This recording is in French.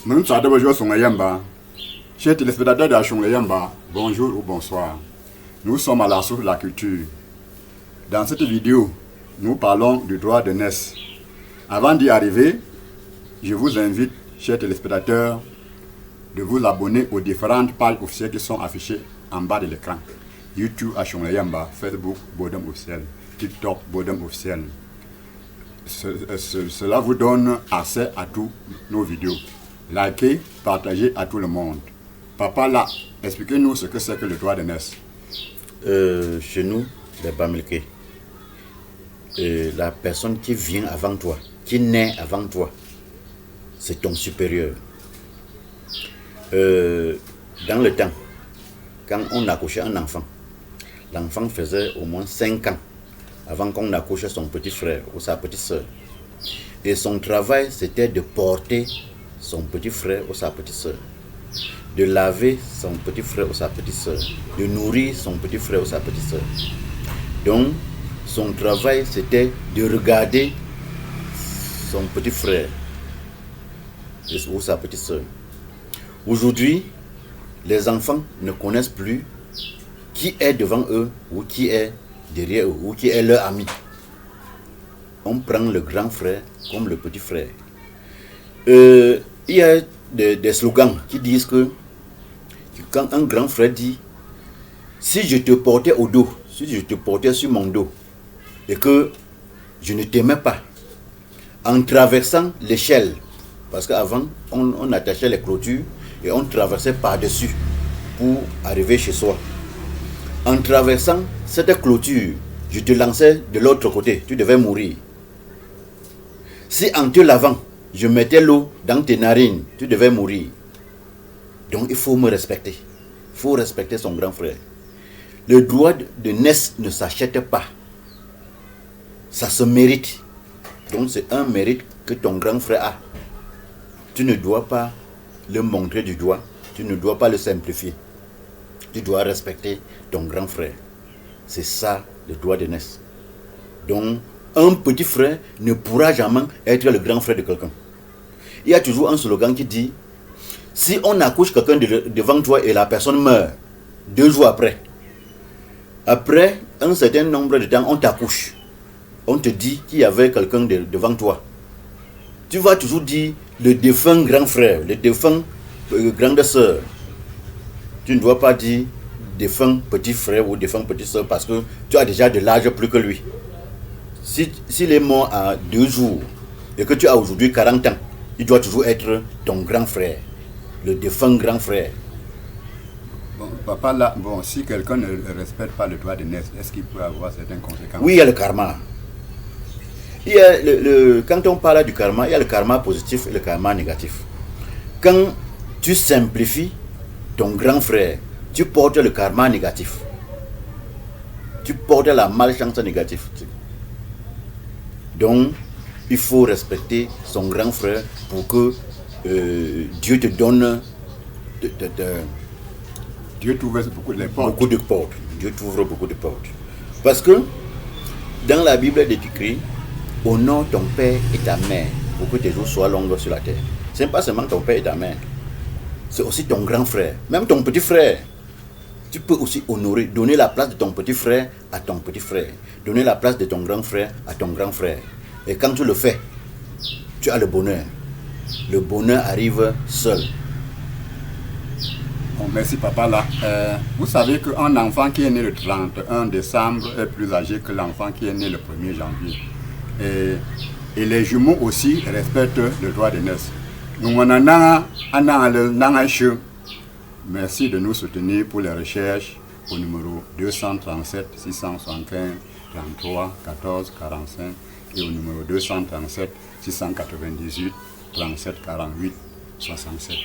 Nous sommes chers téléspectateurs de Achongle Yamba, bonjour ou bonsoir. Nous sommes à la source de la culture. Dans cette vidéo, nous parlons du droit de naissance. Avant d'y arriver, je vous invite, chers téléspectateurs, de vous abonner aux différentes pages officielles qui sont affichées en bas de l'écran. YouTube Achongle Yamba, Facebook Bodem officiel, TikTok Bodem officiel. Cela vous donne accès à tous nos vidéos. Likez, partagez à tout le monde. Papa là, expliquez-nous ce que c'est que le droit de naissance. Chez nous, les Bamilké, la personne qui vient avant toi, qui naît avant toi, c'est ton supérieur. Dans le temps, quand on accouchait un enfant, l'enfant faisait au moins 5 ans avant qu'on accouche son petit frère ou sa petite soeur. Et son travail, c'était de porter son petit frère ou sa petite soeur, de laver son petit frère ou sa petite soeur, de nourrir son petit frère ou sa petite soeur. Donc, son travail, c'était de regarder son petit frère ou sa petite soeur. Aujourd'hui, les enfants ne connaissent plus qui est devant eux ou qui est derrière eux ou qui est leur ami. On prend le grand frère comme le petit frère. Il y a des slogans qui disent que quand un grand frère dit si je te portais au dos, si je te portais sur mon dos et que je ne t'aimais pas, en traversant l'échelle, parce qu'avant on attachait les clôtures et on traversait par-dessus pour arriver chez soi. En traversant cette clôture, je te lançais de l'autre côté, tu devais mourir. Si en te lavant, je mettais l'eau dans tes narines, tu devais mourir. Donc il faut me respecter. Il faut respecter son grand frère. Le droit de naissance ne s'achète pas. Ça se mérite. Donc c'est un mérite que ton grand frère a. Tu ne dois pas le montrer du doigt. Tu ne dois pas le simplifier. Tu dois respecter ton grand frère. C'est ça le droit de naissance. Donc un petit frère ne pourra jamais être le grand frère de quelqu'un. Il y a toujours un slogan qui dit si on accouche quelqu'un devant toi et la personne meurt 2 jours après un certain nombre de temps, on t'accouche. On te dit qu'il y avait quelqu'un devant toi. Tu vas toujours dire le défunt grand frère, le défunt grande sœur. Tu ne dois pas dire défunt petit frère ou défunt petite sœur parce que tu as déjà de l'âge plus que lui. S'il est mort à 2 jours et que tu as aujourd'hui 40 ans, il doit toujours être ton grand frère, le défunt grand frère. Bon, papa là, si quelqu'un ne respecte pas le droit de naissance, est-ce qu'il peut avoir certaines conséquences? Oui, il y a le karma. Il y a quand on parle du karma, il y a le karma positif et le karma négatif. Quand tu simplifies ton grand frère, tu portes le karma négatif. Tu portes la malchance négative. Donc, il faut respecter son grand frère pour que Dieu te donne Dieu t'ouvre beaucoup de portes. Dieu t'ouvre beaucoup de portes. Parce que dans la Bible, il est écrit honore ton père et ta mère pour que tes jours soient longs sur la terre. Ce n'est pas seulement ton père et ta mère, c'est aussi ton grand frère, même ton petit frère. Tu peux aussi honorer, donner la place de ton petit frère à ton petit frère, donner la place de ton grand frère à ton grand frère. Et quand tu le fais, tu as le bonheur. Le bonheur arrive seul. Bon, merci papa là. Vous savez qu'un enfant qui est né le 31 décembre est plus âgé que l'enfant qui est né le 1er janvier. Et les jumeaux aussi respectent le droit de naissance. Merci de nous soutenir pour les recherches au numéro 237 675 33 14 45 et au numéro 237 698 37 48 67.